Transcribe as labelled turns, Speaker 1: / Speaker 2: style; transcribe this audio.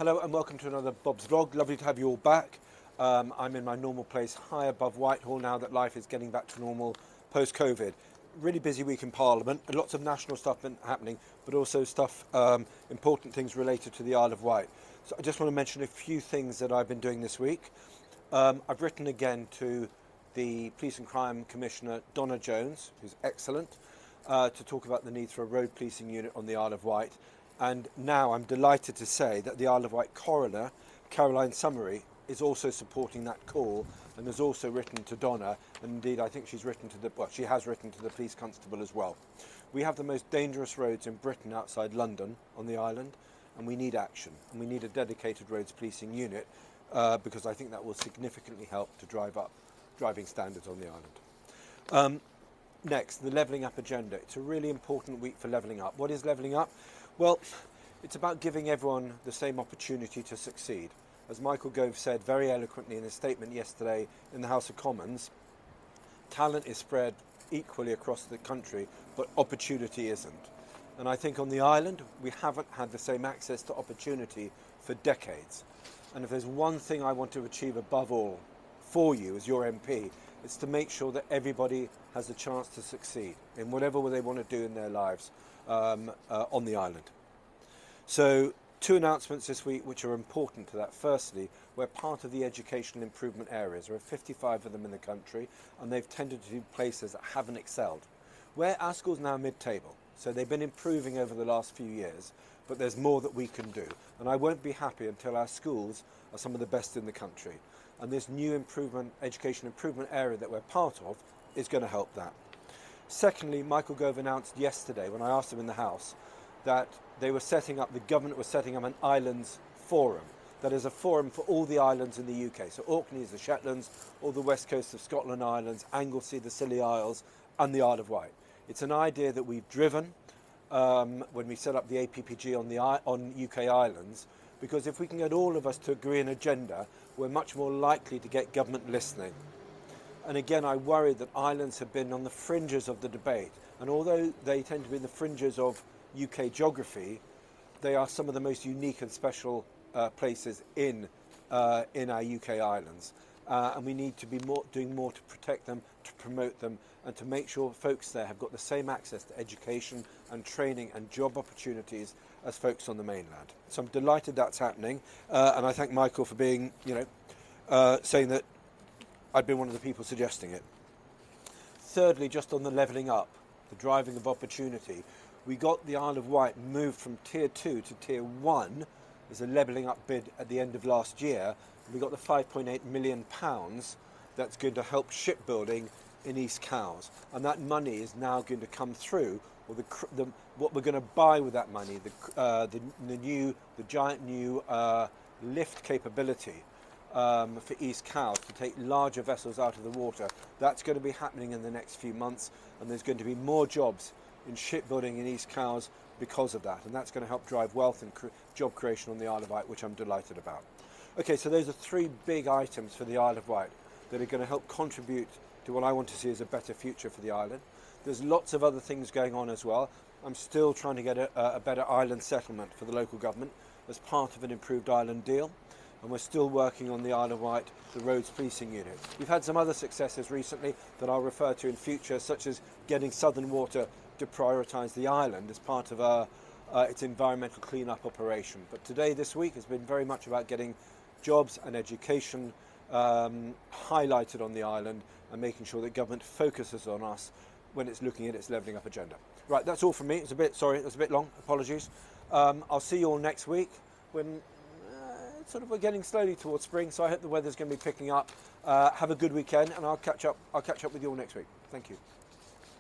Speaker 1: Hello and welcome to another Bob's Vlog. Lovely to have you all back. I'm in my normal place high above Whitehall now that life is getting back to normal post-Covid. Really busy week in Parliament, lots of national stuff happening, but also stuff, important things related to the Isle of Wight. So I just want to mention a few things that I've been doing this week. I've written again to the Police and Crime Commissioner, Donna Jones, who's excellent, to talk about the need for a road policing unit on the Isle of Wight. And now I'm delighted to say that the Isle of Wight coroner, Caroline Summery, is also supporting that call and has also written to Donna. And indeed, I think she's written to she has written to the police constable as well. We have the most dangerous roads in Britain outside London on the island, and we need action. And we need a dedicated roads policing unit because I think that will significantly help to drive up driving standards on the island. Next, the levelling up agenda. It's a really important week for levelling up. What is levelling up? Well, it's about giving everyone the same opportunity to succeed. As Michael Gove said very eloquently in a statement yesterday in the House of Commons, talent is spread equally across the country, but opportunity isn't. And I think on the island, we haven't had the same access to opportunity for decades. And if there's one thing I want to achieve above all for you as your MP, it's to make sure that everybody has a chance to succeed in whatever they want to do in their lives on the island. So, two announcements this week which are important to that. Firstly, we're part of the educational improvement areas. There are 55 of them in the country, and they've tended to be places that haven't excelled. Our school's now mid-table, so they've been improving over the last few years, but there's more that we can do. And I won't be happy until our schools are some of the best in the country. And this new education improvement area that we're part of is going to help that. Secondly, Michael Gove announced yesterday, when I asked him in the House, that the government was setting up an islands forum. That is a forum for all the islands in the UK. So Orkneys, the Shetlands, all the west coast of Scotland Islands, Anglesey, the Scilly Isles, and the Isle of Wight. It's an idea that we've driven when we set up the APPG on UK islands, because if we can get all of us to agree an agenda, we're much more likely to get government listening. And again, I worry that islands have been on the fringes of the debate. And although they tend to be in the fringes of UK geography, they are some of the most unique and special places in our UK islands. And we need to be doing more to protect them, to promote them, and to make sure folks there have got the same access to education and training and job opportunities as folks on the mainland. So I'm delighted that's happening. And I thank Michael for being, saying that I've been one of the people suggesting it. Thirdly, just on the levelling up, the driving of opportunity, we got the Isle of Wight moved from Tier 2 to Tier 1 as a levelling up bid at the end of last year. We got the £5.8 million that's going to help shipbuilding in East Cowes. And that money is now going to come through, or what we're going to buy with that money, the giant new lift capability for East Cowes to take larger vessels out of the water. That's going to be happening in the next few months, and there's going to be more jobs in shipbuilding in East Cowes because of that, and that's going to help drive wealth and job creation on the Isle of Wight, which I'm delighted about. Okay, so those are three big items for the Isle of Wight that are going to help contribute to what I want to see as a better future for the island. There's lots of other things going on as well. I'm still trying to get a better island settlement for the local government as part of an improved island deal. And we're still working on the Isle of Wight, the roads policing unit. We've had some other successes recently that I'll refer to in future, such as getting Southern Water to prioritise the island as part of its environmental clean-up operation. But today, this week, has been very much about getting jobs and education highlighted on the island and making sure that government focuses on us when it's looking at its levelling up agenda. Right, that's all from me. It's a bit long, apologies. I'll see you all next week when we're getting slowly towards spring, so I hope the weather's going to be picking up. Have a good weekend, and I'll catch up with you all next week. Thank you.